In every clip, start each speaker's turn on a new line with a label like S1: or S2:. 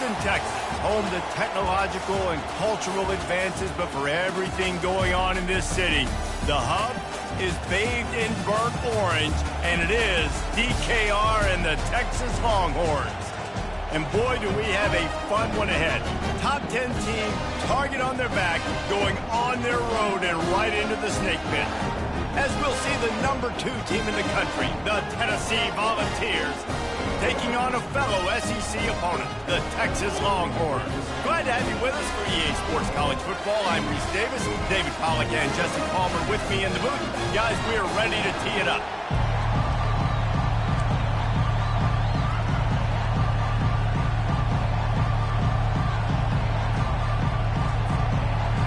S1: Austin, Texas, home to technological and cultural advances, but for everything going on in this city, the hub is bathed in burnt orange, and it is DKR and the Texas Longhorns. And boy, do we have a fun one ahead. Top 10 team, target on their back, going on their road and right into the snake pit. As we'll see the number 2 team in the country, the Tennessee Volunteers, taking on a fellow SEC opponent, the Texas Longhorns. Glad to have you with us for EA Sports College Football. I'm Reese Davis, David Pollack and Jesse Palmer with me in the booth. Guys, we are ready to tee it up.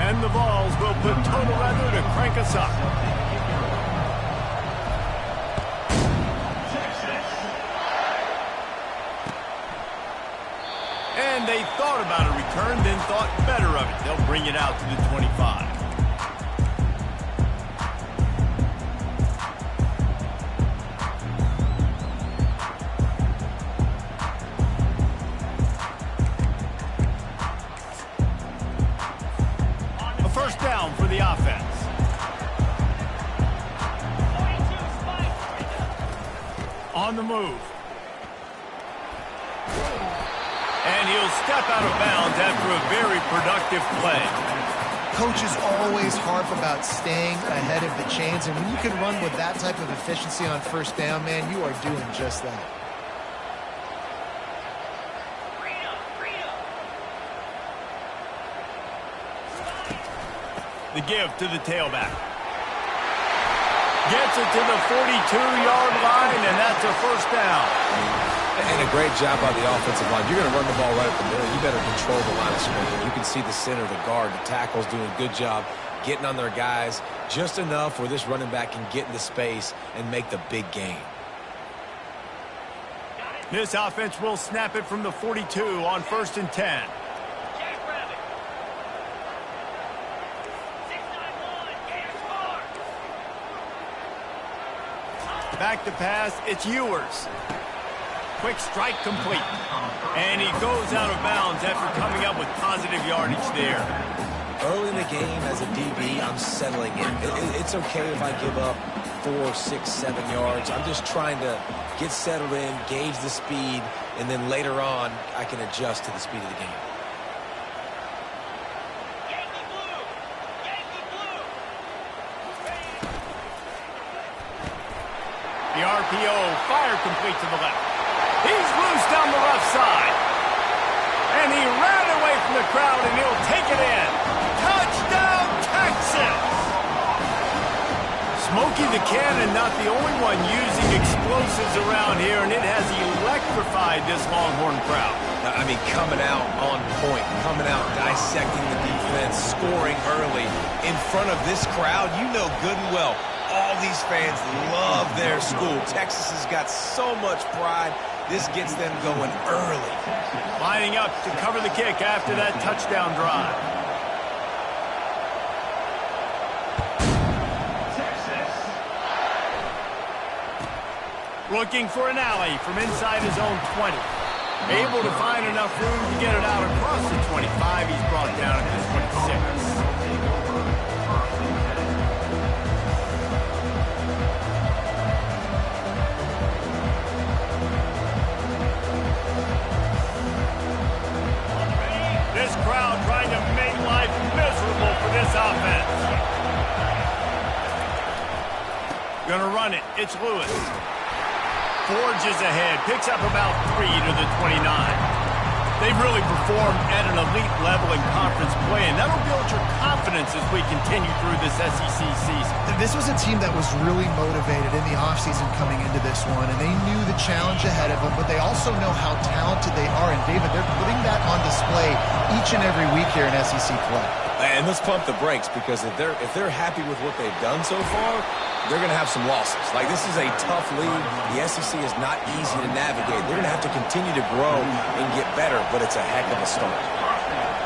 S1: And the Vols will put total weather to crank us up. And they thought about a return, then thought better of it. They'll bring it out to the 25. A first down for the offense. On the move. And he'll step out of bounds after a very productive play.
S2: Coach is always harp about staying ahead of the chains, and when you can run with that type of efficiency on first down, man, you are doing just that.
S1: The give to the tailback. Gets it to the 42-yard line, and that's a first down.
S3: And a great job by the offensive line. You're going to run the ball right up the middle. You better control the line of scrimmage. You can see the center, the guard, the tackles doing a good job getting on their guys just enough where this running back can get into space and make the big gain.
S1: This offense will snap it from the 42 on 1st and 10. Back to pass, it's Ewers. Quick strike complete. And he goes out of bounds after coming up with positive yardage there.
S3: Early in the game as a DB, I'm settling in. It's okay if I give up 4, 6, 7 yards. I'm just trying to get settled in, gauge the speed, and then later on, I can adjust to the speed of the game.
S1: The RPO, fire complete to the left. He's loose down the left side. And he ran away from the crowd, and he'll take it in. Touchdown, Texas! Smokey the Cannon, not the only one using explosives around here, and it has electrified this Longhorn crowd.
S3: I mean, coming out on point, coming out dissecting the defense, scoring early in front of this crowd. You know good and well, all these fans love their school. Texas has got so much pride. This gets them going early.
S1: Lining up to cover the kick after that touchdown drive. Looking for an alley from inside his own 20. Able to find enough room to get it out across the 25. He's brought down at the 26. This crowd trying to make life miserable for this offense. Gonna run it. It's Lewis. Forges ahead. Picks up about 3 to the 29. They've really performed at an elite level in conference play, and that'll build your confidence as we continue through this SEC season.
S2: This was a team that was really motivated in the offseason coming into this one, and they knew the challenge ahead of them, but they also know how talented they are. And, David, they're putting that on display each and every week here in SEC play.
S3: And let's pump the brakes, because if they're happy with what they've done so far, they're going to have some losses. Like, this is a tough league. The SEC is not easy to navigate. They're going to have to continue to grow and get better, but it's a heck of a start.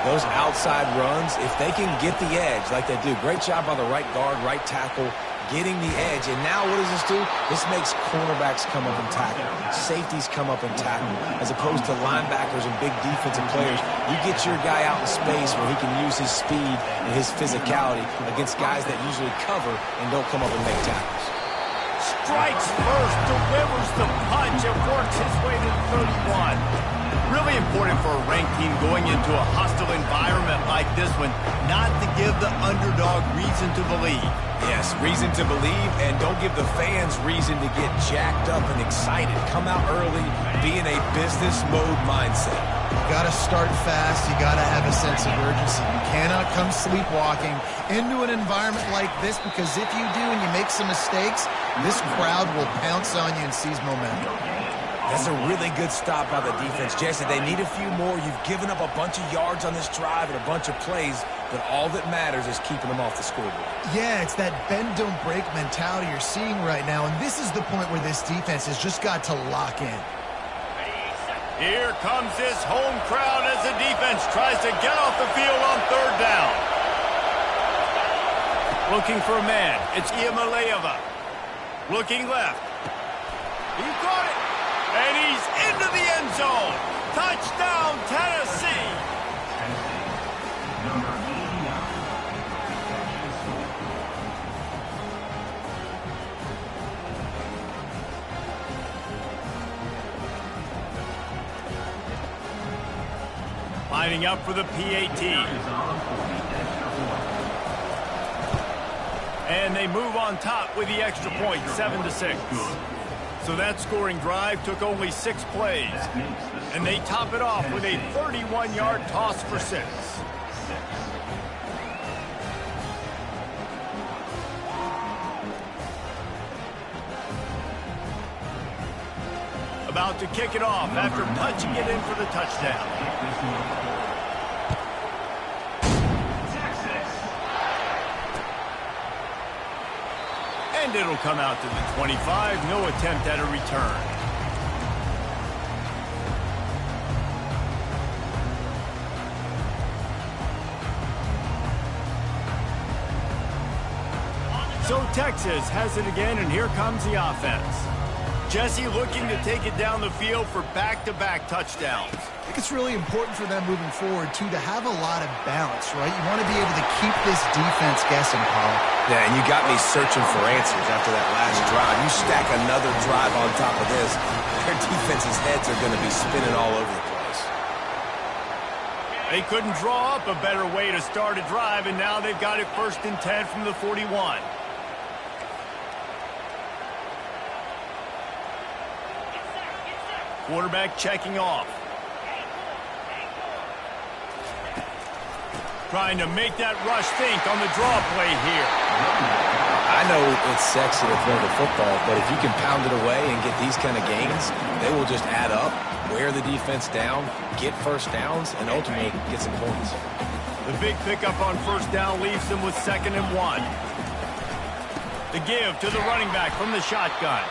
S3: Those outside runs, if they can get the edge like they do, great job by the right guard, right tackle, getting the edge. And now what does this do? This makes cornerbacks come up and tackle, safeties come up and tackle, as opposed to linebackers and big defensive players. You get your guy out in space where he can use his speed and his physicality against guys that usually cover and don't come up and make tackles.
S1: Strikes first, delivers the punch, and works his way to the 31. Really important for a ranked team going into a hostile environment like this one, not to give the underdog reason to believe.
S3: Yes, reason to believe, and don't give the fans reason to get jacked up and excited. Come out early, be in a business mode mindset.
S2: You got to start fast. You got to have a sense of urgency. You cannot come sleepwalking into an environment like this, because if you do and you make some mistakes, this crowd will pounce on you and seize momentum.
S3: That's a really good stop by the defense. Jesse, they need a few more. You've given up a bunch of yards on this drive and a bunch of plays, but all that matters is keeping them off the scoreboard.
S2: Yeah, it's that bend, don't break mentality you're seeing right now, and this is the point where this defense has just got to lock in.
S1: Here comes this home crowd as the defense tries to get off the field on third down. Looking for a man. It's Iamaleava. Looking left. He caught it. And he's into the end zone. Touchdown, Tennessee. Lining up for the PAT. And they move on top with the extra point, 7-6. So that scoring drive took only 6 plays. And they top it off with a 31-yard toss for 6. About to kick it off after punching it in for the touchdown. And it'll come out to the 25. No attempt at a return. So Texas has it again, and here comes the offense. Jesse looking to take it down the field for back-to-back touchdowns.
S2: I think it's really important for them moving forward, too, to have a lot of balance, right? You want to be able to keep this defense guessing, Paul.
S3: Yeah, and you got me searching for answers after that last drive. You stack another drive on top of this, their defense's heads are going to be spinning all over the place.
S1: They couldn't draw up a better way to start a drive, and now they've got it 1st and 10 from the 41. Quarterback checking off. Trying to make that rush think on the draw play here.
S3: I know it's sexy to throw the football, but if you can pound it away and get these kind of gains, they will just add up, wear the defense down, get first downs, and ultimately get some points.
S1: The big pickup on first down leaves them with 2nd and 1. The give to the running back from the shotgun.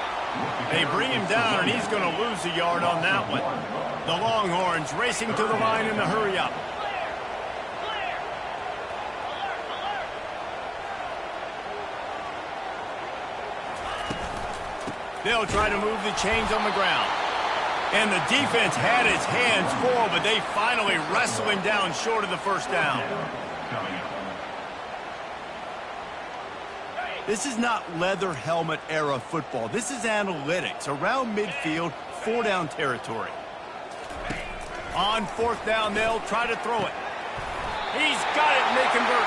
S1: They bring him down, and he's going to lose a yard on that one. The Longhorns racing to the line in the hurry-up. They'll try to move the chains on the ground. And the defense had its hands full, but they finally wrestle him down short of the first down. This is not leather helmet era football. This is analytics. Around midfield, 4-down territory. On 4th down, they'll try to throw it. He's got it, and they convert.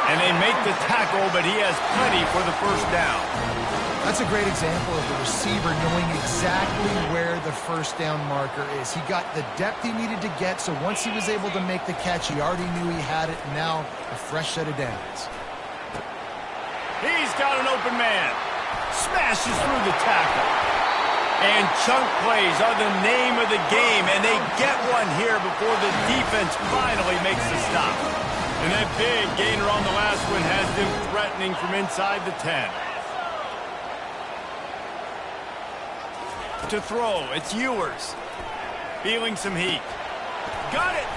S1: And they make the tackle, but he has plenty for the first down.
S2: That's a great example of the receiver knowing exactly where the first down marker is. He got the depth he needed to get, so once he was able to make the catch, he already knew he had it, and now a fresh set of downs.
S1: He's got an open man. Smashes through the tackle. And chunk plays are the name of the game, and they get one here before the defense finally makes the stop. And that big gainer on the last one has them threatening from inside the 10. To throw, it's Ewers. Feeling some heat. Got it!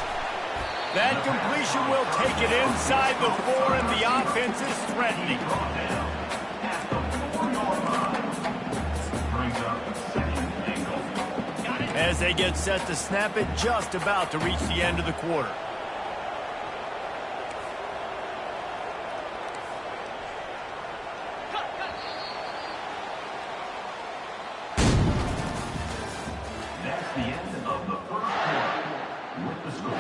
S1: That completion will take it inside the 4, and the offense is threatening. as they get set to snap it just about to reach the end of the quarter.
S4: That's the end of the first quarter. With the score,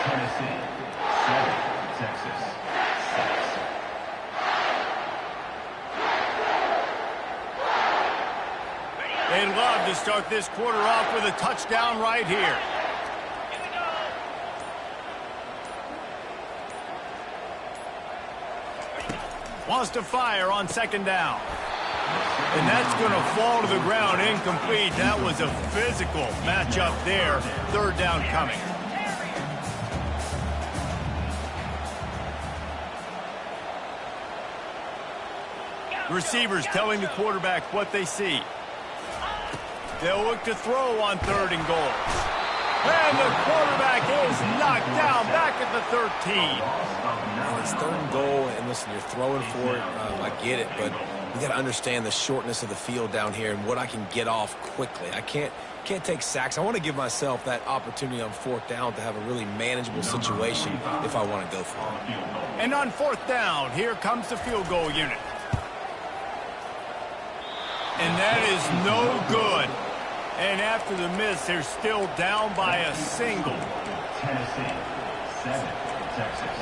S4: Tennessee 7, Texas 6.
S1: They'd love to start this quarter off with a touchdown right here. Wants to fire on second down. And that's going to fall to the ground incomplete. That was a physical matchup there. Third down coming. Receivers telling the quarterback what they see. They'll look to throw on third and goal. And the quarterback is knocked down back at the 13.
S3: Now it's third and goal, and listen, you're throwing for it. I get it, but you got to understand the shortness of the field down here and what I can get off quickly. I can't take sacks. I want to give myself that opportunity on fourth down to have a really manageable situation if I want to go for it.
S1: And on fourth down, here comes the field goal unit. And that is no good. And after the miss, they're still down by a single.
S4: Tennessee 7, Texas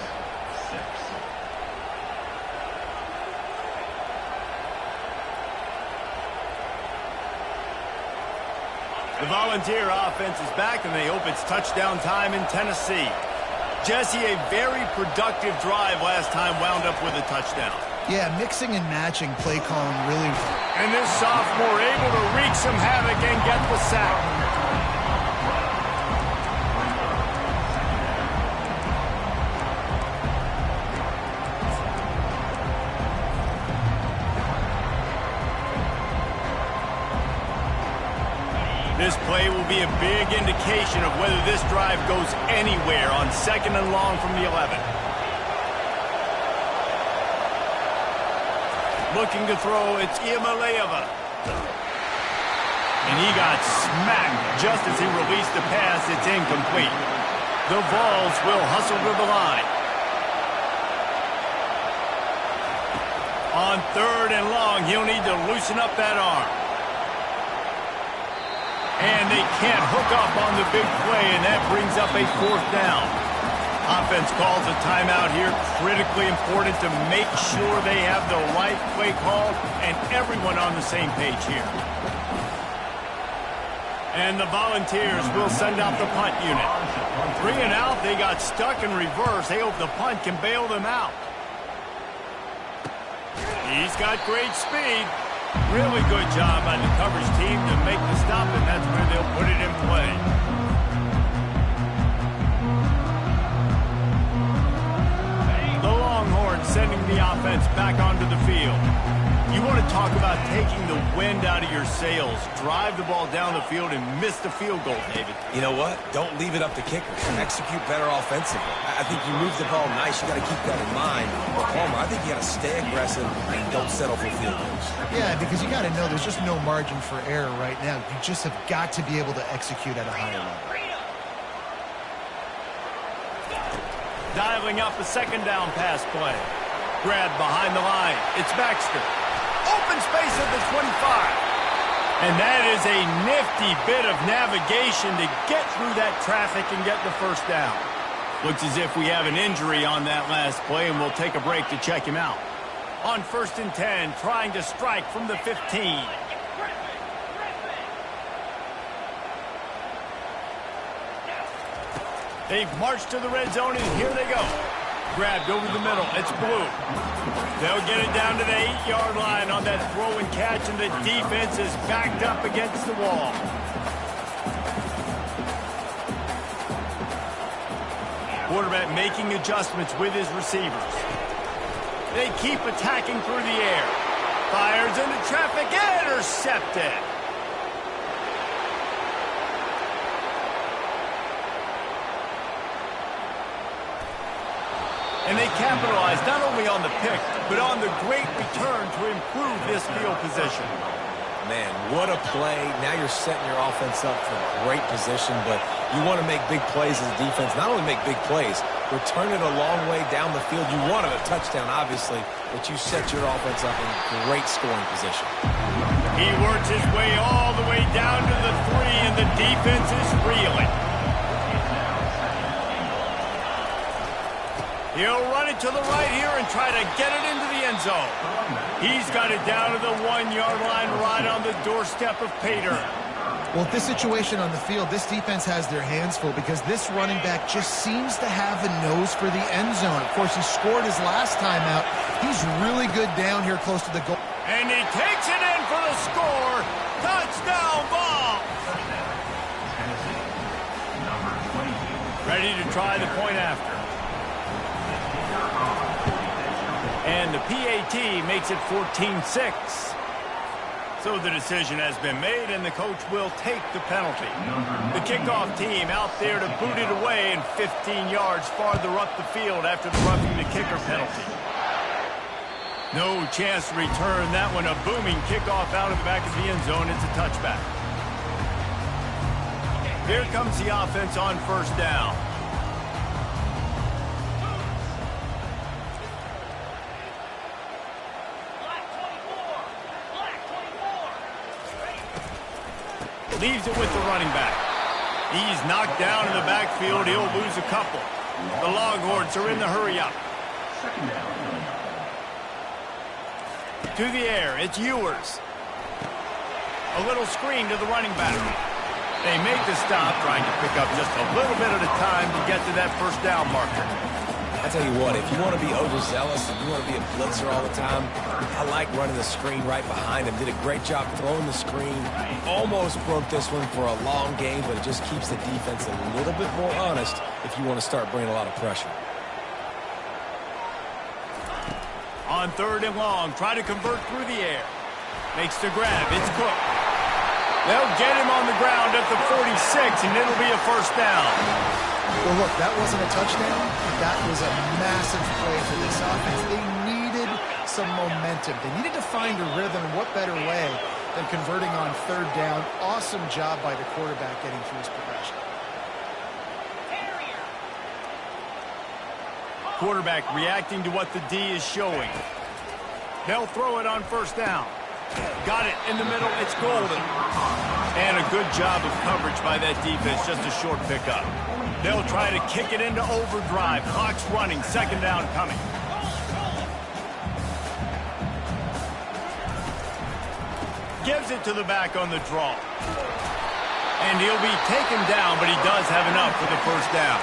S4: 6.
S1: The Volunteer offense is back, and they hope it's touchdown time in Tennessee. Jesse, a very productive drive last time wound up with a touchdown.
S2: Yeah, mixing and matching play calling really.
S1: And this sophomore able to wreak some havoc and get the sack. This play will be a big indication of whether this drive goes anywhere on second and long from the 11. Looking to throw, it's Iamaleava. And he got smacked just as he released the pass. It's incomplete. The Vols will hustle to the line. On third and long, he'll need to loosen up that arm. And they can't hook up on the big play, and that brings up a fourth down. Offense calls a timeout here. Critically important to make sure they have the right play call and everyone on the same page here. And the Volunteers will send out the punt unit. On 3 and out, they got stuck in reverse. They hope the punt can bail them out. He's got great speed. Really good job by the coverage team to make the stop, and that's where they'll put it in play. The Longhorns sending the offense back onto the field. You want to talk about taking the wind out of your sails. Drive the ball down the field and miss the field goal, David.
S3: You know what? Don't leave it up to kickers. Execute better offensively. I think you move the ball nice. You got to keep that in mind. But Palmer, I think you got to stay aggressive and don't settle for field goals.
S2: Yeah, because you got to know there's just no margin for error right now. You just have got to be able to execute at a higher level.
S1: Dialing up a second down pass play. Grab behind the line. It's Baxter. Open space at the 25. And that is a nifty bit of navigation to get through that traffic and get the first down. Looks as if we have an injury on that last play, and we'll take a break to check him out. On 1st and 10, trying to strike from the 15. They've marched to the red zone, and here they go. Grabbed over the middle. It's Blue. They'll get it down to the 8-yard line on that throw and catch, and the defense is backed up against the wall. Quarterback making adjustments with his receivers. They keep attacking through the air. Fires into traffic, intercepted. And they capitalize not only on the pick, but on the great return to improve this field position.
S3: Man, what a play. Now you're setting your offense up for great position, but you want to make big plays as a defense. Not only make big plays, return it a long way down the field. You wanted a touchdown, obviously, but you set your offense up in great scoring position.
S1: He works his way all the way down to the 3, and the defense is reeling. He'll run it to the right here and try to get it into the end zone. He's got it down to the 1-yard line right on the doorstep of Pater.
S2: Well, with this situation on the field, this defense has their hands full because this running back just seems to have a nose for the end zone. Of course, he scored his last time out. He's really good down here close to the goal.
S1: And he takes it in for the score. Touchdown ball. Ready to try the point after. And the PAT makes it 14-6. So the decision has been made, and the coach will take the penalty. The kickoff team out there to boot it away and 15 yards farther up the field after the roughing the kicker penalty. No chance to return that one. A booming kickoff out of the back of the end zone. It's a touchback. Here comes the offense on first down. Leaves it with the running back. He's knocked down in the backfield. He'll lose a couple. The Longhorns are in the hurry-up. To the air, it's Ewers. A little screen to the running back. They make the stop, trying to pick up just a little bit at a time to get to that first down marker.
S3: I tell you what, if you want to be overzealous and you want to be a blitzer all the time, I like running the screen right behind him. Did a great job throwing the screen. Almost broke this one for a long game, but it just keeps the defense a little bit more honest if you want to start bringing a lot of pressure.
S1: On 3rd and long, try to convert through the air. Makes the grab. It's Cook. They'll get him on the ground at the 46, and it'll be a first down.
S2: Well, look, that wasn't a touchdown. That was a massive play for this offense. They needed some momentum. They needed to find a rhythm. What better way than converting on 3rd down? Awesome job by the quarterback getting through his progression.
S1: Quarterback reacting to what the D is showing. They'll throw it on first down. Got it in the middle. It's golden. And a good job of coverage by that defense. Just a short pickup. They'll try to kick it into overdrive. Clock's running. 2nd down coming. Gives it to the back on the draw. And he'll be taken down, but he does have enough for the first down.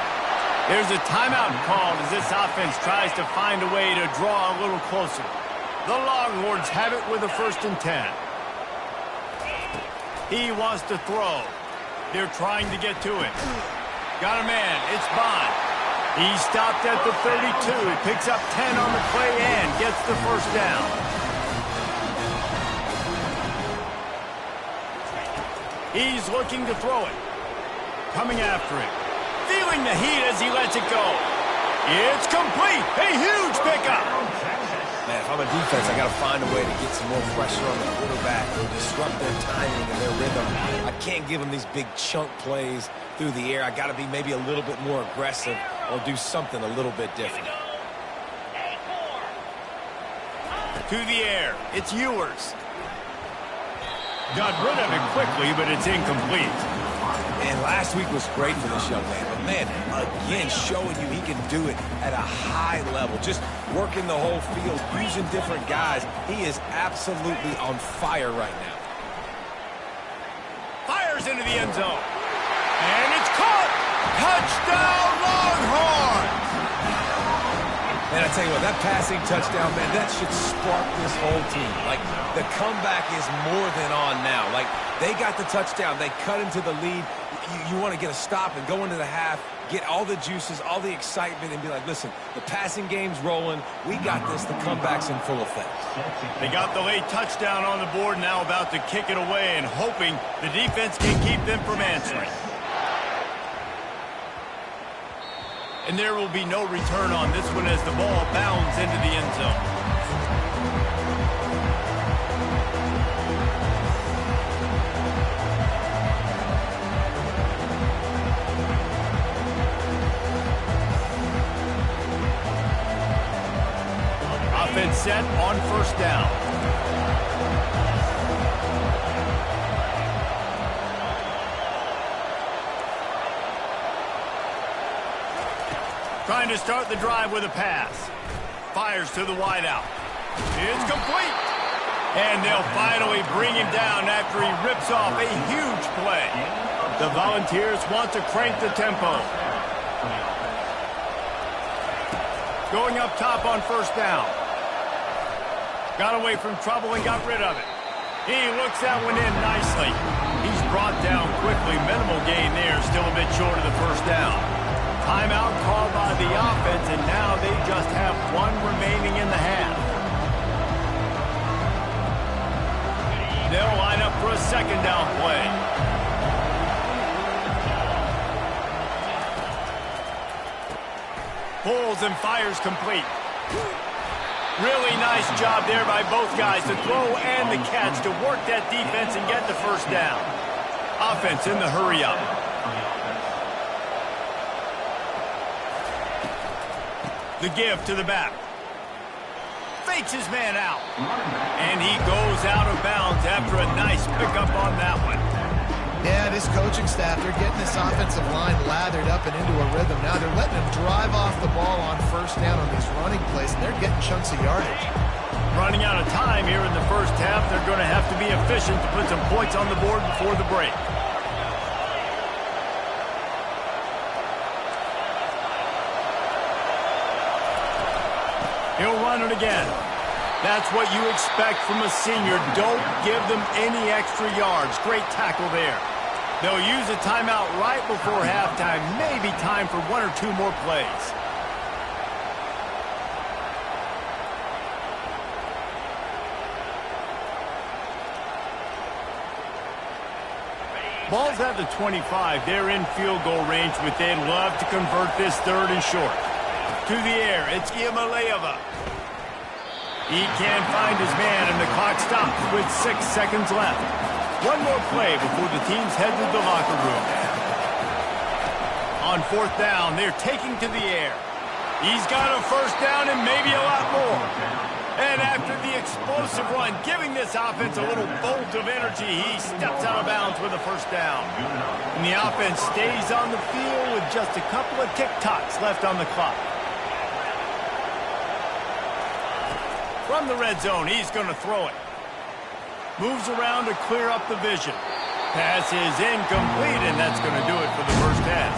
S1: There's a timeout called as this offense tries to find a way to draw a little closer. The Longhorns have it with a 1st and 10. He wants to throw. They're trying to get to it. Got a man. It's Bond. He stopped at the 32. He picks up 10 on the play and gets the first down. He's looking to throw it. Coming after it. Feeling the heat as he lets it go. It's complete. A huge pickup.
S3: Man, if I'm a defense, I got to find a way to get some more pressure on the quarterback or disrupt their timing and their rhythm. I can't give them these big chunk plays through the air. I got to be maybe a little bit more aggressive or do something a little bit different.
S1: To the air, it's Ewers. Got rid of it quickly, but it's incomplete.
S3: And last week was great for this young man. But, man, again, showing you he can do it at a high level. Just working the whole field, using different guys. He is absolutely on fire right now.
S1: Fires into the end zone. And it's caught. Touchdown, Longhorns.
S3: And I tell you what, that passing touchdown, man, that should spark this whole team. Like, the comeback is more than on now. Like, they got the touchdown. They cut into the lead. You want to get a stop and go into the half, get all the juices, all the excitement, and be like, listen, the passing game's rolling. We got this. The comeback's in full effect.
S1: They got the late touchdown on the board, now about to kick it away and hoping the defense can keep them from answering. And there will be no return on this one as the ball bounds into the end zone. offense set on first down. Trying to start the drive with a pass. Fires to the wideout. It's complete. And they'll finally bring him down after he rips off a huge play. The Volunteers want to crank the tempo. Going up top on first down. Got away from trouble and got rid of it. He looks that one in nicely. He's brought down quickly. Minimal gain there, still a bit short of the first down. Timeout called by the offense, and now they just have one remaining in the half. They'll line up for a second down play. Pulls and fires complete. Really nice job there by both guys to throw and the catch to work that defense and get the first down. Offense in the hurry up. The give to the back. Fakes his man out. And he goes out of bounds after a nice pickup on that one.
S2: Yeah, this coaching staff, they're getting this offensive line lathered up and into a rhythm. Now they're letting them drive off the ball on first down on these running plays, and they're getting chunks of yardage.
S1: Running out of time here in the first half, they're going to have to be efficient to put some points on the board before the break. He'll run it again. That's what you expect from a senior. Don't give them any extra yards. Great tackle there. They'll use a timeout right before halftime. Maybe time for one or two more plays. Ball's at the 25. They're in field goal range, but they'd love to convert this third and short. To the air, it's Iamaleava. He can't find his man, and the clock stops with 6 seconds left. One more play before the teams head to the locker room. On fourth down, they're taking to the air. He's got a first down and maybe a lot more. And after the explosive run, giving this offense a little bolt of energy, he steps out of bounds with a first down. And the offense stays on the field with just a couple of tick-tocks left on the clock. From the red zone, he's going to throw it. Moves around to clear up the vision. Pass is incomplete, and that's going to do it for the first half.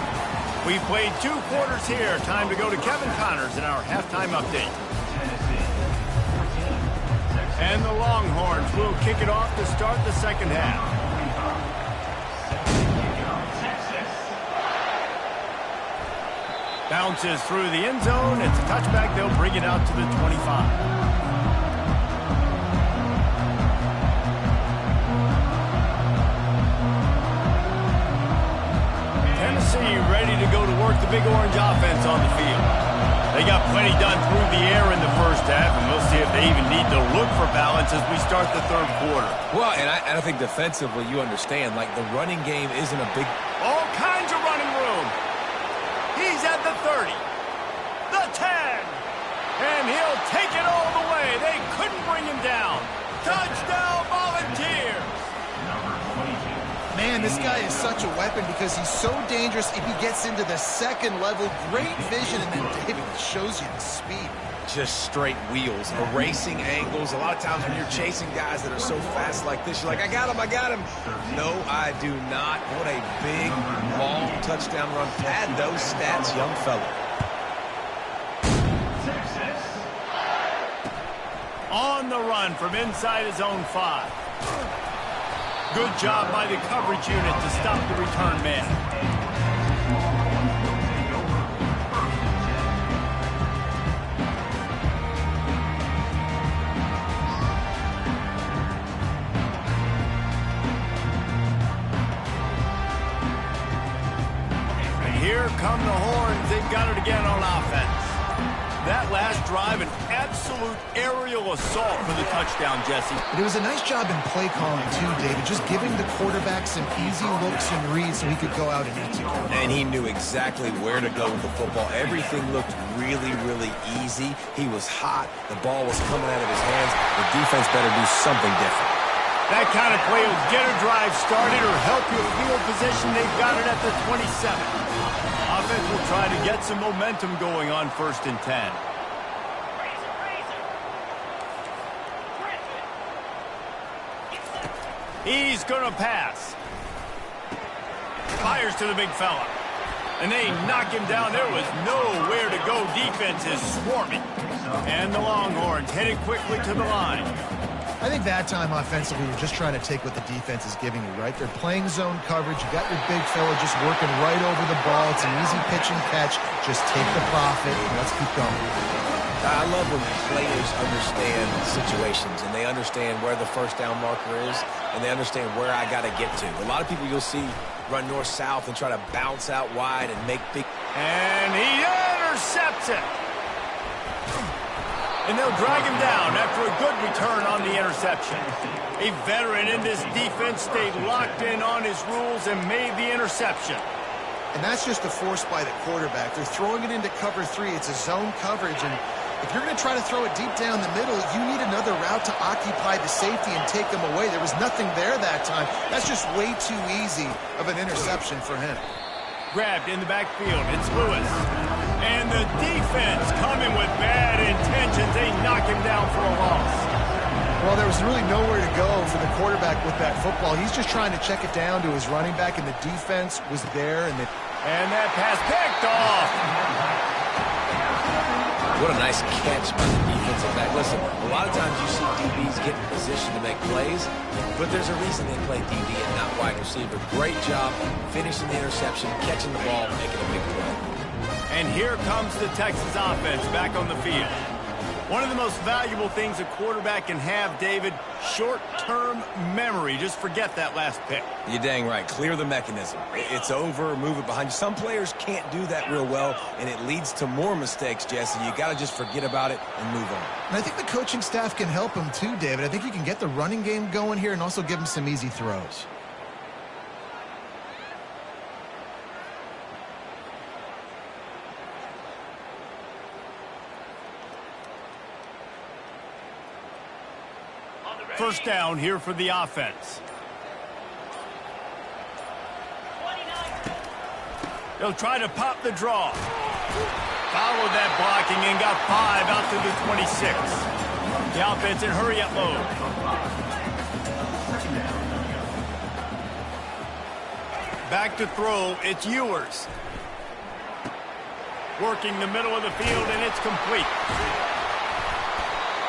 S1: We played 2 quarters here. Time to go to Kevin Connors in our halftime update. And the Longhorns will kick it off to start the second half. Bounces through the end zone. It's a touchback. They'll bring it out to the 25. Ready to go to work the Big Orange offense on the field. They got plenty done through the air in the first half, and we'll see if they even need to look for balance as we start the third quarter.
S3: Well, and I think defensively, you understand, like the running game isn't a big...
S1: All kinds of running room. He's at the 30, the 10, and he'll take it all the way. They couldn't bring him down. Touchdown, Volunteers.
S2: Man, this guy is such a weapon because he's so dangerous if he gets into the second level. Great vision, and then David shows you the speed.
S3: Just straight wheels, erasing angles. A lot of times when you're chasing guys that are so fast like this, you're like, I got him, I got him. No, I do not. What a big, long touchdown run. Pad those stats, young fella.
S1: On the run from inside his own 5. Good job by the coverage unit to stop the return man. And here come the Horns. They've got it again on offense. That last drive, an absolute aerial assault for the touchdown, Jesse.
S2: It was a nice job in play calling, too, David, just giving the quarterback some easy looks and reads so he could go out and execute.
S3: And he knew exactly where to go with the football. Everything looked really, really easy. He was hot. The ball was coming out of his hands. The defense better do something different.
S1: That kind of play will get a drive started or help your field position. They've got it at the 27. Offense will try to get some momentum going on 1st and 10. He's going to pass. Fires to the big fella. And they knock him down. There was nowhere to go. Defense is swarming. And the Longhorns headed quickly to the line.
S2: I think that time offensively, you're just trying to take what the defense is giving you, right? They're playing zone coverage. You got your big fella just working right over the ball. It's an easy pitch and catch. Just take the profit and let's keep going.
S3: I love when players understand situations and they understand where the first down marker is and they understand where I got to get to. A lot of people you'll see run north-south and try to bounce out wide and make big...
S1: And he intercepts it. And they'll drag him down after a good return on the interception. A veteran in this defense stayed locked in on his rules and made the interception.
S2: And that's just a force by the quarterback. They're throwing it into cover 3. It's a zone coverage. And if you're going to try to throw it deep down the middle, you need another route to occupy the safety and take them away. There was nothing there that time. That's just way too easy of an interception for him.
S1: Grabbed in the backfield. It's Lewis. And the defense coming with bad intentions. They knock him down for a loss.
S2: Well, there was really nowhere to go for the quarterback with that football. He's just trying to check it down to his running back, and the defense was there. And
S1: that pass picked off.
S3: What a nice catch by the defensive back. Listen, a lot of times you see DBs get in position to make plays, but there's a reason they play DB and not wide receiver. Great job finishing the interception, catching the ball, making a big play.
S1: And here comes the Texas offense back on the field. One of the most valuable things a quarterback can have, David, short-term memory. Just forget that last pick.
S3: You're dang right. Clear the mechanism. It's over, move it behind you. Some players can't do that real well, and it leads to more mistakes, Jesse. You got to just forget about it and move on.
S2: And I think the coaching staff can help him too, David. I think you can get the running game going here and also give him some easy throws.
S1: First down here for the offense. They'll try to pop the draw. Followed that blocking and got 5 out to the 26. The offense in hurry up mode. Back to throw, it's Ewers. Working the middle of the field, and it's complete.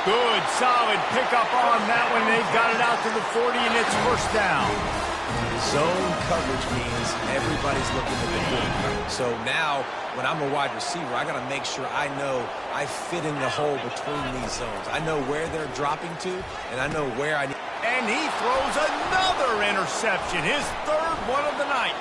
S1: Good, solid pickup on that one. They've got it out to the 40, and it's first down.
S3: Zone coverage means everybody's looking at the quarterback. So now, when I'm a wide receiver, I got to make sure I know I fit in the hole between these zones. I know where they're dropping to, and I know where I need.
S1: And he throws another interception, his third one of the night.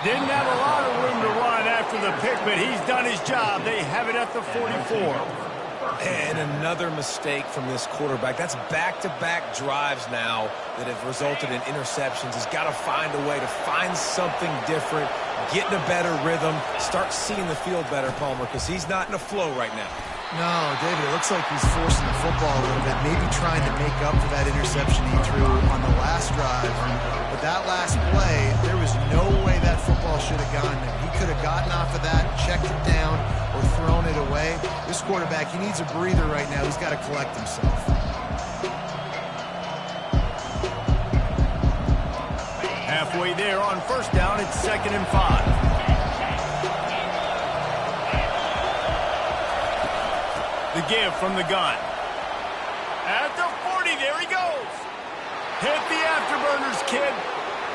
S1: Didn't have a lot of room to run after the pick, but he's done his job. They have it at the 44.
S3: And another mistake from this quarterback. That's back-to-back drives now that have resulted in interceptions. He's got to find a way to find something different, get in a better rhythm, start seeing the field better, Palmer, because he's not in a flow right now.
S2: No, David, it looks like he's forcing the football a little bit, maybe trying to make up for that interception he threw on the last drive. But that last play, there was no way that football should have gone there. He could have gotten off of that, checked it down, or thrown it away. This quarterback, he needs a breather right now. He's got to collect himself.
S1: Halfway there on first down, it's 2nd and 5. The give from the gun. At the 40, there he goes. Hit the afterburners, kid.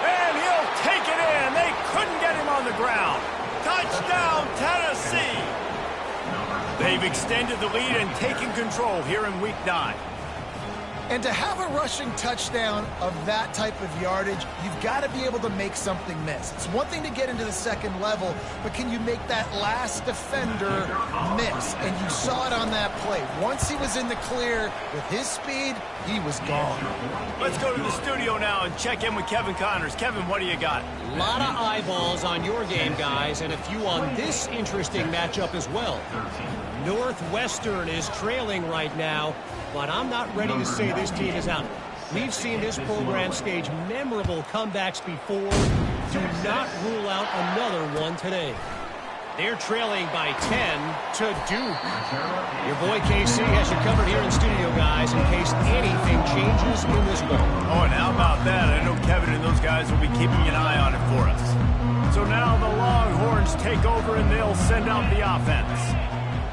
S1: And he'll take it in. They couldn't get him on the ground. Touchdown, Tennessee. They've extended the lead and taken control here in Week 9.
S2: And to have a rushing touchdown of that type of yardage, you've got to be able to make something miss. It's one thing to get into the second level, but can you make that last defender miss? And you saw it on that play. Once he was in the clear with his speed, he was gone.
S1: Let's go to the studio now and check in with Kevin Connors. Kevin, what do you got?
S5: A lot of eyeballs on your game, guys, and a few on this interesting matchup as well. Northwestern is trailing right now, but I'm not ready to say this team is out. We've seen this program stage memorable comebacks before. Do not rule out another one today. They're trailing by 10 to Duke. Your boy KC has you covered here in studio, guys, in case anything changes in this one.
S1: Oh, and how about that? I know Kevin and those guys will be keeping an eye on it for us. So now the Longhorns take over and they'll send out the offense.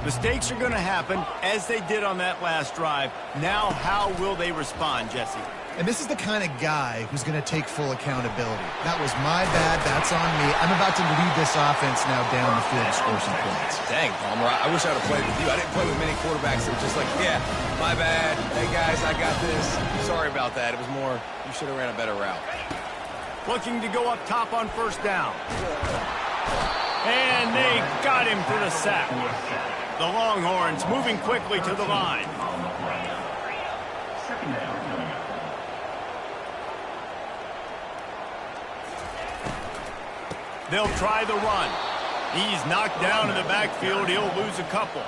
S1: Mistakes are going to happen, as they did on that last drive. Now, how will they respond, Jesse?
S2: And this is the kind of guy who's going to take full accountability. That was my bad. That's on me. I'm about to lead this offense now down the field to score some points.
S3: Dang, Palmer, I wish I would have played with you. I didn't play with many quarterbacks that were just like, yeah, my bad. Hey, guys, I got this. Sorry about that. It was more, you should have ran a better route.
S1: Looking to go up top on first down. And they got him for the sack. The Longhorns moving quickly to the line. They'll try the run. He's knocked down in the backfield. He'll lose a couple.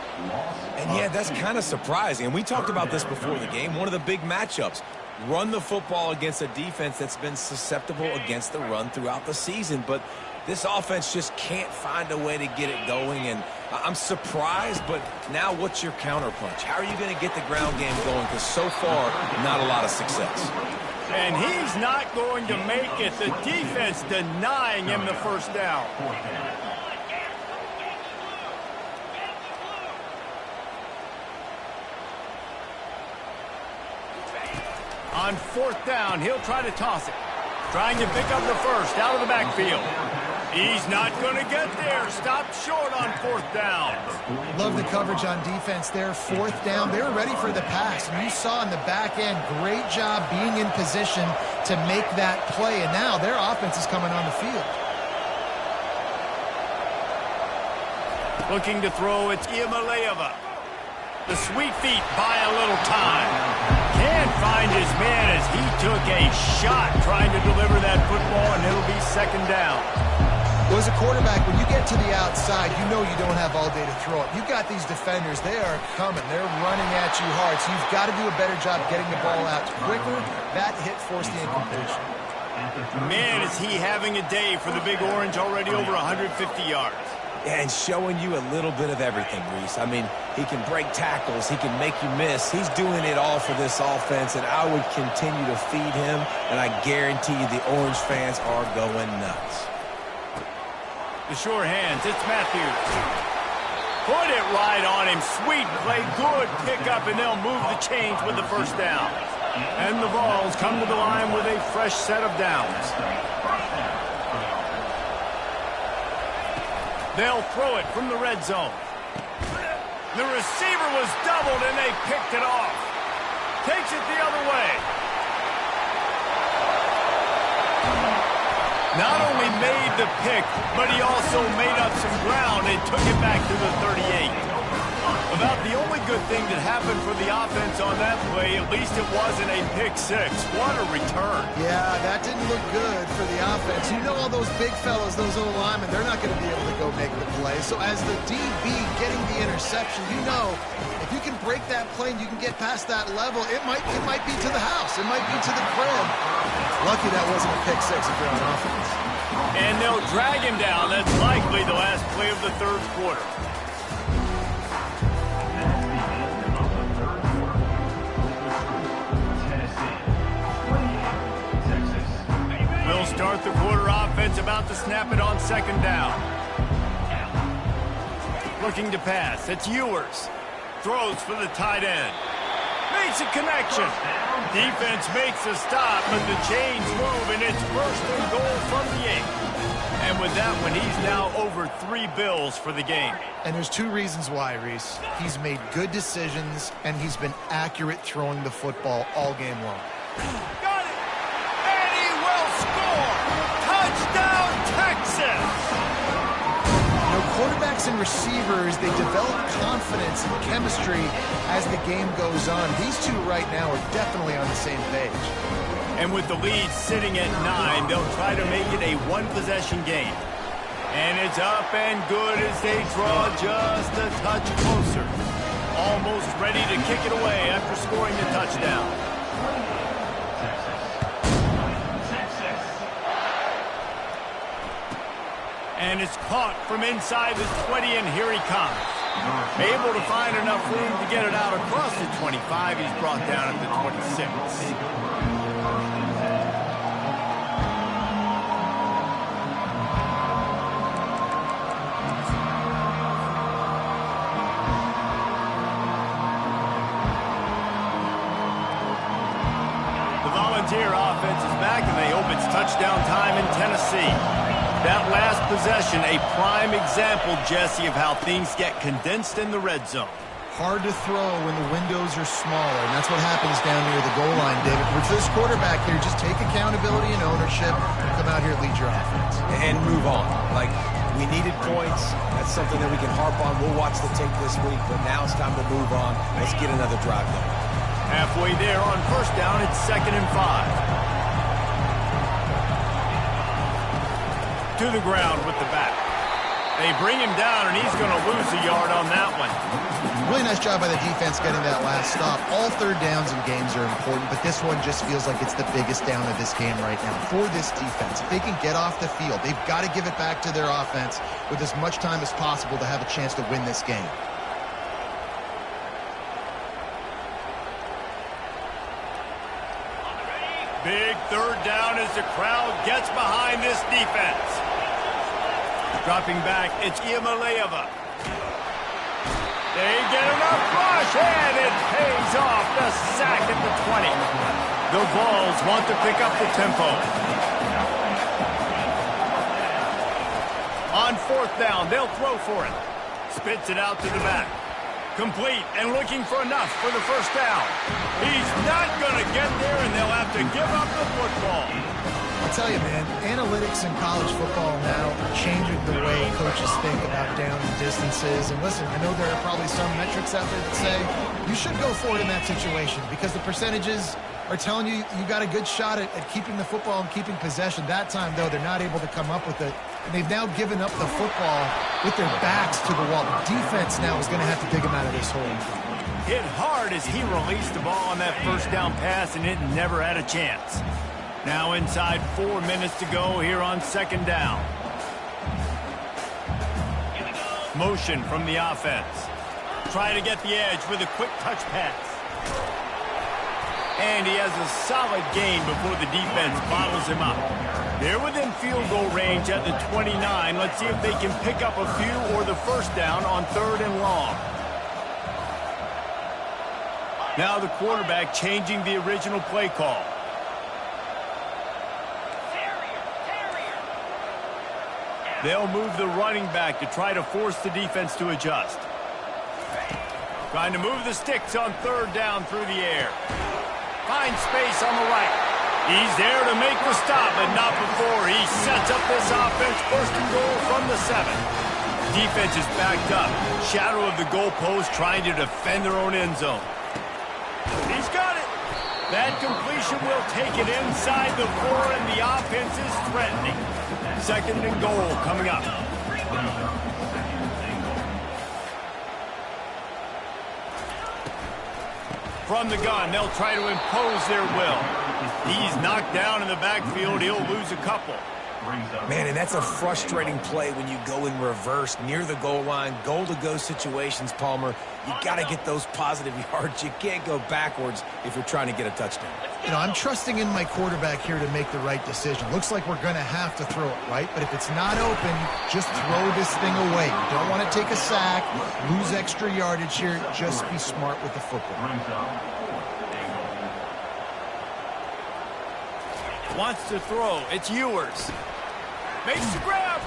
S3: And yeah, that's kind of surprising. And we talked about this before the game. One of the big matchups. Run the football against a defense that's been susceptible against the run throughout the season. But this offense just can't find a way to get it going. And I'm surprised, but now what's your counterpunch? How are you going to get the ground game going? Because so far, not a lot of success.
S1: And he's not going to make it. The defense denying him the first down. On fourth down, he'll try to toss it. Trying to pick up the first out of the backfield. He's not going to get there. Stopped short on fourth down.
S2: Love the coverage on defense there. Fourth down, they were ready for the pass. And you saw in the back end, great job being in position to make that play. And now their offense is coming on the field.
S1: Looking to throw, it's Iamaleava. The sweet feet buy a little time. Can't find his man as he took a shot trying to deliver that football, and it'll be second down.
S2: Well, as a quarterback, when you get to the outside, you know you don't have all day to throw it. You've got these defenders. They are coming. They're running at you hard, so you've got to do a better job getting the ball out quicker. That hit forced the incompletion.
S1: Man, is he having a day for the Big Orange, already over 150 yards.
S3: And showing you a little bit of everything, Reese. I mean, he can break tackles. He can make you miss. He's doing it all for this offense, and I would continue to feed him, and I guarantee you the Orange fans are going nuts.
S1: The sure hands, it's Matthews. Put it right on him. Sweet play, good pickup, and they'll move the chains with the first down. And the Vols come to the line with a fresh set of downs. They'll throw it from the red zone. The receiver was doubled, and they picked it off. Takes it the other way. Not only made the pick, but he also made up some ground and took it back to the 38. About the only good thing that happened for the offense on that play, at least it wasn't a pick six. What a return.
S2: Yeah, that didn't look good for the offense. You know all those big fellas, those old linemen, they're not going to be able to go make the play. So as the DB getting the interception, you know if you can break that play and you can get past that level, it might be to the house. It might be to the crib. Lucky that wasn't a pick six if you're on offense.
S1: And they'll drag him down. That's likely the last play of the third quarter. We'll start the quarter offense, about to snap it on second down. Looking to pass. It's Ewers. Throws for the tight end. Makes a connection. Defense makes a stop, but the chains move, and it's first and goal from the 8. And with that one, he's now over 3 bills for the game.
S2: And there's 2 reasons why, Reese. He's made good decisions, and he's been accurate throwing the football all game long.
S1: Got it! And he will score! Touchdown, Texas!
S2: You know, quarterbacks and receivers, they develop confidence and chemistry as the game goes on. These 2 right now are definitely on the same page.
S1: And with the lead sitting at 9, they'll try to make it a 1-possession game. And it's up and good as they draw just a touch closer. Almost ready to kick it away after scoring the touchdown. And it's caught from inside the 20, and here he comes. Able to find enough room to get it out across the 25. He's brought down at the 26. The Volunteer offense is back, and they hope it's touchdown time in Tennessee. That last possession, a prime example, Jesse, of how things get condensed in the red zone.
S2: Hard to throw when the windows are smaller, and that's what happens down near the goal line, David. For this quarterback here, just take accountability and ownership and come out here and lead your offense.
S3: And move on. Like, we needed points. That's something that we can harp on. We'll watch the tape this week, but now it's time to move on. Let's get another drive going.
S1: Halfway there on first down, it's 2nd and 5. To the ground with the back. They bring him down, and he's going to lose a yard on that one.
S2: Really nice job by the defense getting that last stop. All 3rd downs in games are important, but this one just feels like it's the biggest down of this game right now for this defense. If they can get off the field, they've got to give it back to their offense with as much time as possible to have a chance to win this game.
S1: Big 3rd down as the crowd gets behind this defense. Dropping back, it's Iamaleava. They get enough rush, and it pays off. The sack at the 20. The Vols want to pick up the tempo. On 4th down, they'll throw for it. Spits it out to the back. Complete and looking for enough for the first down. He's not going to get there, and they'll have to give up the football.
S2: I'll tell you, man, analytics in college football now are changing the way coaches think about down and distances. And listen, I know there are probably some metrics out there that say you should go for it in that situation because the percentages are telling you you got a good shot at keeping the football and keeping possession. That time, though, they're not able to come up with it. And they've now given up the football with their backs to the wall. The defense now is going to have to dig them out of this hole.
S1: Hit hard as he released the ball on that first down pass, and it never had a chance. Now inside 4 minutes to go here on 2nd down. Motion from the offense. Try to get the edge with a quick touch pass. And he has a solid gain before the defense bottles him up. They're within field goal range at the 29. Let's see if they can pick up a few or the first down on 3rd and long. Now the quarterback changing the original play call. They'll move the running back to try to force the defense to adjust. Trying to move the sticks on 3rd down through the air. Finds space on the right. He's there to make the stop, but not before he sets up this offense. 1st and goal from the 7. Defense is backed up. Shadow of the goalpost trying to defend their own end zone. He's got it. That completion will take it inside the 4, and the offense is threatening. 2nd and goal coming up. From the gun, they'll try to impose their will. He's knocked down in the backfield. He'll lose a couple.
S3: Man, and that's a frustrating play when you go in reverse near the goal line. Goal-to-go situations, Palmer. You got to get those positive yards. You can't go backwards if you're trying to get a touchdown.
S2: You know, I'm trusting in my quarterback here to make the right decision. Looks like we're going to have to throw it, right? But if it's not open, just throw this thing away. You don't want to take a sack, lose extra yardage here. Just be smart with the football.
S1: Wants to throw. It's Ewers. Makes the grab.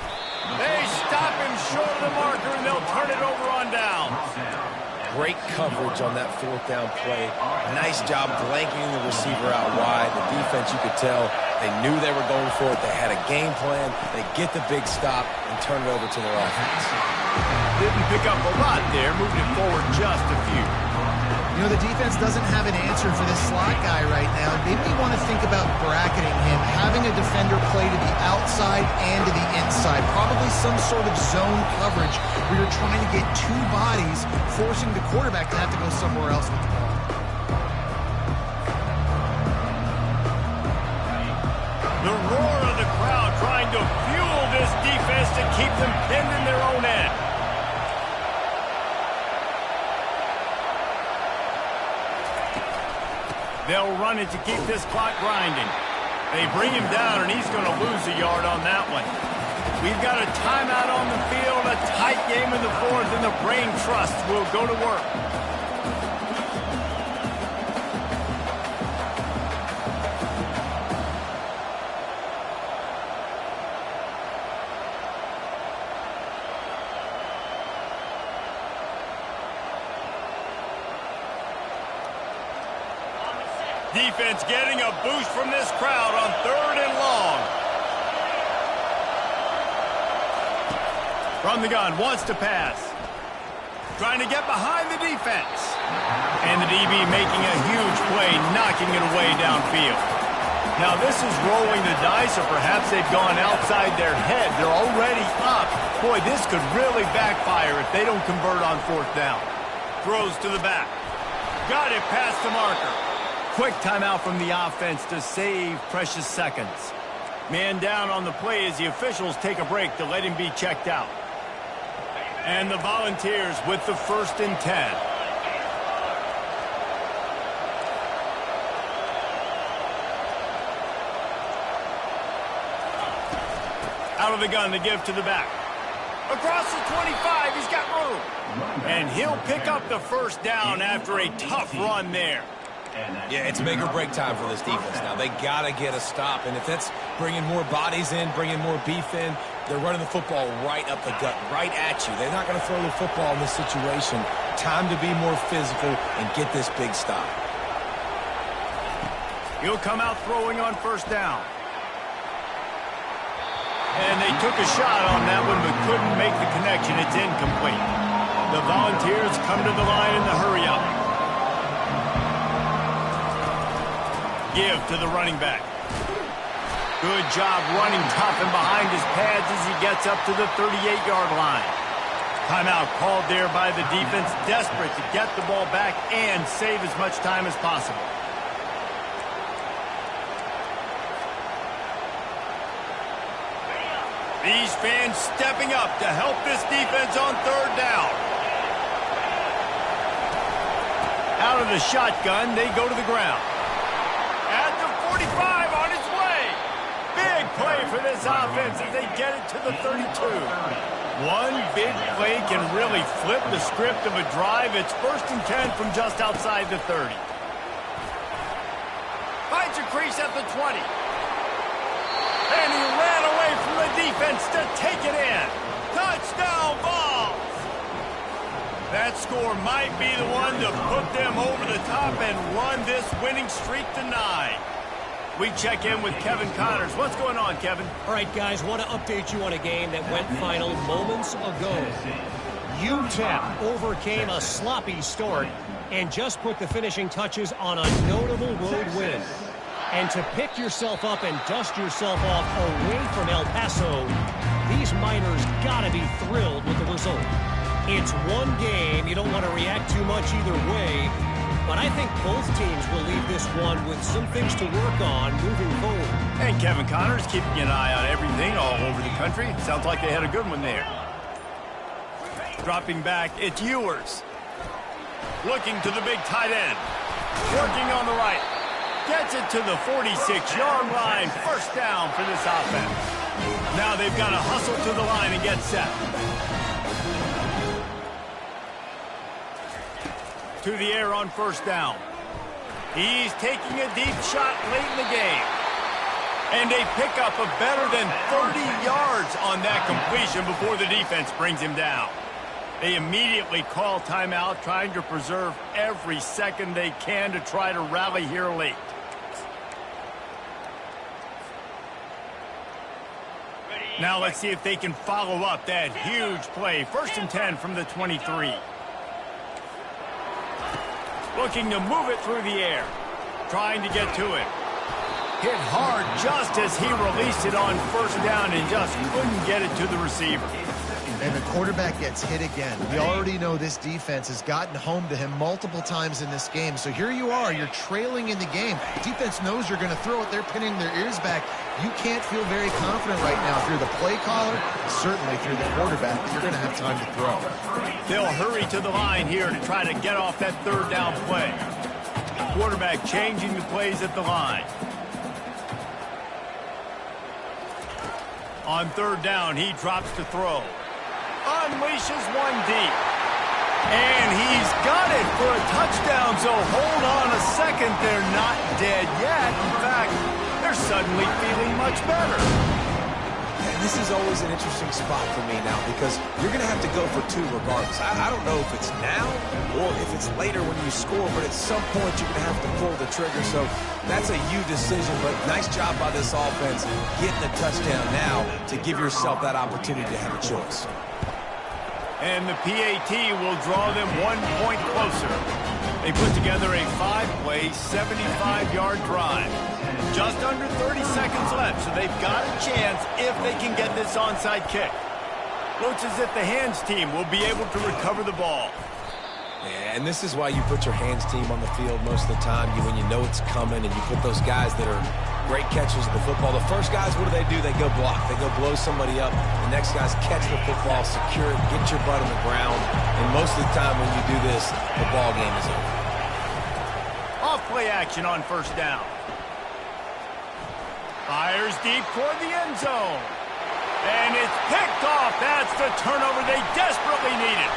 S1: They stop him short of the marker, and they'll turn it over on down.
S3: Great coverage on that fourth down play. Nice job blanking the receiver out wide. The defense, you could tell, they knew they were going for it. They had a game plan. They get the big stop and turn it over to their offense.
S1: Didn't pick up a lot there, moved it forward just a few.
S2: You know, the defense doesn't have an answer for this slot guy right now. Maybe you want to think about bracketing him, having a defender play to the outside and to the inside. Probably some sort of zone coverage where you're trying to get two bodies, forcing the quarterback to have to go somewhere else with the ball.
S1: The roar of the crowd trying to fuel this defense to keep them pinned in their own end. They'll run it to keep this clock grinding. They bring him down, and he's going to lose a yard on that one. We've got a timeout on the field, a tight game in the fourth, and the brain trust will go to work. Defense getting a boost from this crowd on 3rd and long. From the gun, wants to pass. Trying to get behind the defense. And the DB making a huge play, knocking it away downfield. Now this is rolling the dice, or perhaps they've gone outside their head. They're already up. Boy, this could really backfire if they don't convert on 4th down. Throws to the back. Got it past the marker. Quick timeout from the offense to save precious seconds. Man down on the play as the officials take a break to let him be checked out. And the Volunteers with the 1st and 10. Out of the gun to give to the back. Across the 25, he's got room. And he'll pick up the 1st down after a tough run there.
S3: Yeah, it's make or break time for this defense now. They got to get a stop, and if that's bringing more bodies in, bringing more beef in, they're running the football right up the gut, right at you. They're not going to throw the football in this situation. Time to be more physical and get this big stop.
S1: He'll come out throwing on 1st down. And they took a shot on that one, but couldn't make the connection. It's incomplete. The Volunteers come to the line in the hurry-up. Give to the running back. Good job running tough and behind his pads as he gets up to the 38-yard line. Timeout called there by the defense, desperate to get the ball back and save as much time as possible. These fans stepping up to help this defense on 3rd down. Out of the shotgun, they go to the ground. At the 45, on its way. Big play for this offense as they get it to the 32. One big play can really flip the script of a drive. It's 1st and 10 from just outside the 30. Finds a crease at the 20. And he ran away from the defense to take it in. Touchdown Vols! That score might be the one to put them over the top and run this winning streak to 9. We check in with Kevin Connors. What's going on, Kevin?
S5: All right, guys, want to update you on a game that went final moments ago. UTEP overcame a sloppy start and just put the finishing touches on a notable road win. And to pick yourself up and dust yourself off away from El Paso, these Miners got to be thrilled with the result. It's one game. You don't want to react too much either way. But I think both teams will leave this one with some things to work on moving forward.
S1: And Kevin Connors keeping an eye on everything all over the country. Sounds like they had a good one there. Dropping back, it's Ewers. Looking to the big tight end. Working on the right. Gets it to the 46-yard line. 1st down for this offense. Now they've got to hustle to the line and get set. To the air on 1st down. He's taking a deep shot late in the game. And they pick up a better than 30 yards on that completion before the defense brings him down. They immediately call timeout, trying to preserve every second they can to try to rally here late. Now let's see if they can follow up that huge play. 1st and 10 from the 23. Looking to move it through the air. Trying to get to it. Hit hard just as he released it on 1st down and just couldn't get it to the receiver.
S2: And the quarterback gets hit again. We already know this defense has gotten home to him multiple times in this game. So here you are, you're trailing in the game. Defense knows you're going to throw it. They're pinning their ears back. You can't feel very confident right now if you're the play caller, certainly if you're the quarterback, that you're going to have time to throw.
S1: They'll hurry to the line here to try to get off that 3rd down play. Quarterback changing the plays at the line. On 3rd down, he drops to throw. Unleashes one deep. And he's got it for a touchdown, so hold on a second. They're not dead yet. In fact, they're suddenly feeling much better.
S3: And this is always an interesting spot for me now because you're going to have to go for 2 regardless. I don't know if it's now or if it's later when you score, but at some point you're going to have to pull the trigger. So that's a you decision, but nice job by this offense getting the touchdown now to give yourself that opportunity to have a choice.
S1: And the PAT will draw them 1 point closer. They put together a 5-play, 75-yard drive. Just under 30 seconds left, so they've got a chance if they can get this onside kick. Looks as if the hands team will be able to recover the ball.
S3: Yeah, and this is why you put your hands team on the field most of the time when you know it's coming, and you put those guys that are great catchers of the football. The first guys, what do? They go block. They go blow somebody up. The next guys catch the football, secure it, get your butt on the ground. And most of the time when you do this, the ball game is over.
S1: Off play action on 1st down. Fires deep toward the end zone. And it's picked off. That's the turnover they desperately needed.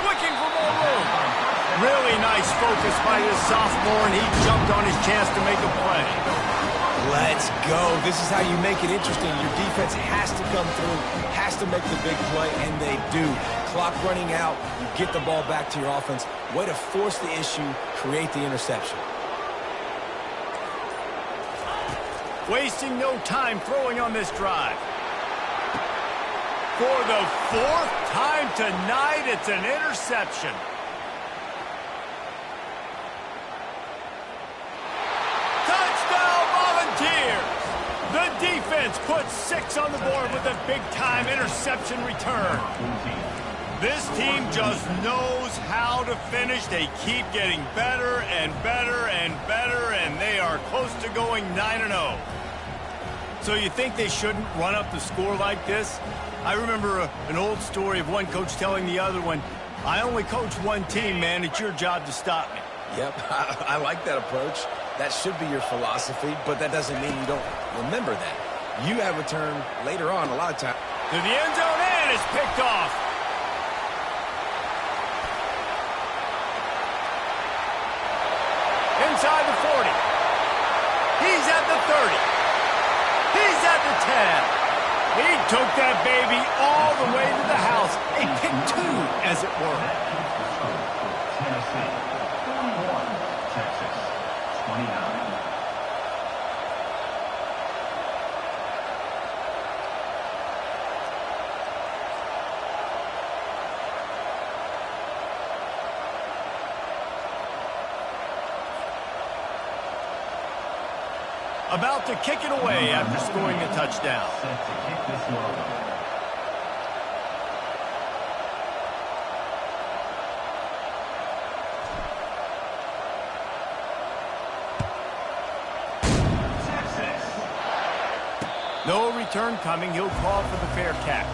S1: Looking for more room. Really nice focus by this sophomore, and he jumped on his chance to make a play.
S3: Let's go. This is how you make it interesting. Your defense has to come through, has to make the big play, and they do. Clock running out, you get the ball back to your offense. Way to force the issue, create the interception.
S1: Wasting no time throwing on this drive. For the 4th time tonight, it's an interception. Touchdown Volunteers! The defense puts 6 on the board with a big-time interception return. This team just knows how to finish. They keep getting better and better and better, and they are close to going 9-0. So you think they shouldn't run up the score like this? I remember an old story of one coach telling the other one, I only coach one team, man. It's your job to stop me.
S3: Yep, I like that approach. That should be your philosophy, but that doesn't mean you don't remember that. You have a turn later on a lot of times.
S1: To the end zone, and it's picked off. Inside the 40. He's at the 30. He's at the 10. He took that baby all the way to the house. A pick 2, as it were.
S4: Tennessee 31, Texas 29.
S1: About to kick it away after scoring a touchdown.
S4: Set to kick this one away. Texas.
S1: No return coming. He'll call for the fair catch.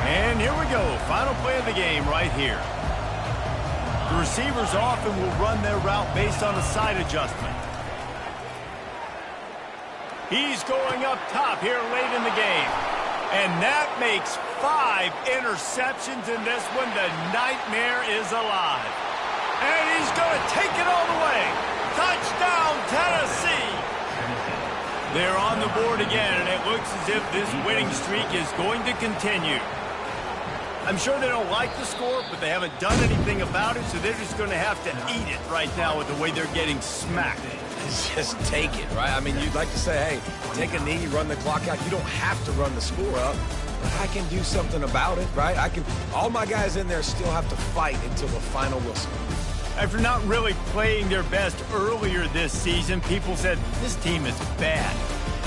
S1: And here we go. Final play of the game right here. The receivers often will run their route based on a side adjustment. He's going up top here late in the game. And that makes 5 interceptions in this one. The nightmare is alive. And he's going to take it all the way. Touchdown, Tennessee. They're on the board again, and it looks as if this winning streak is going to continue. I'm sure they don't like the score, but they haven't done anything about it, so they're just going to have to eat it right now with the way they're getting smacked.
S3: Just take it, right? I mean, you'd like to say, hey, take a knee, run the clock out. You don't have to run the score up, but I can do something about it, right? All my guys in there still have to fight until the final whistle.
S1: After not really playing their best earlier this season, people said, this team is bad.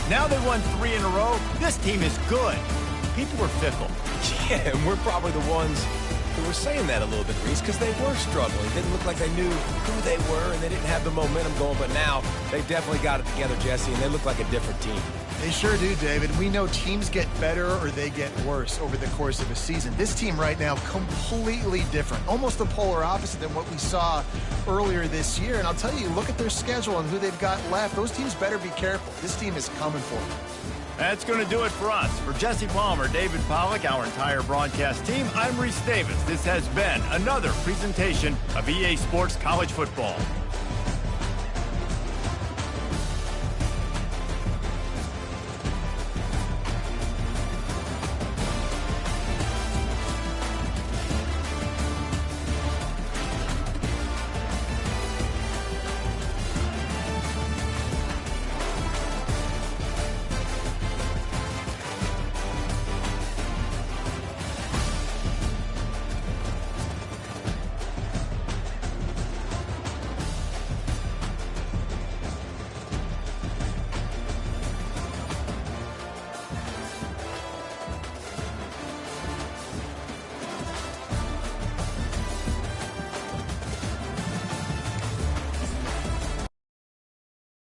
S1: Now they won 3 in a row. This team is good. People were fickle.
S3: Yeah, and we're probably the ones who were saying that a little bit, Reese, because they were struggling. It didn't look like they knew who they were, and they didn't have the momentum going. But now they definitely got it together, Jesse, and they look like a different team.
S2: They sure do, David. We know teams get better or they get worse over the course of a season. This team right now, completely different. Almost the polar opposite than what we saw earlier this year. And I'll tell you, look at their schedule and who they've got left. Those teams better be careful. This team is coming for them.
S1: That's going to do it for us. For Jesse Palmer, David Pollack, our entire broadcast team, I'm Reese Davis. This has been another presentation of EA Sports College Football.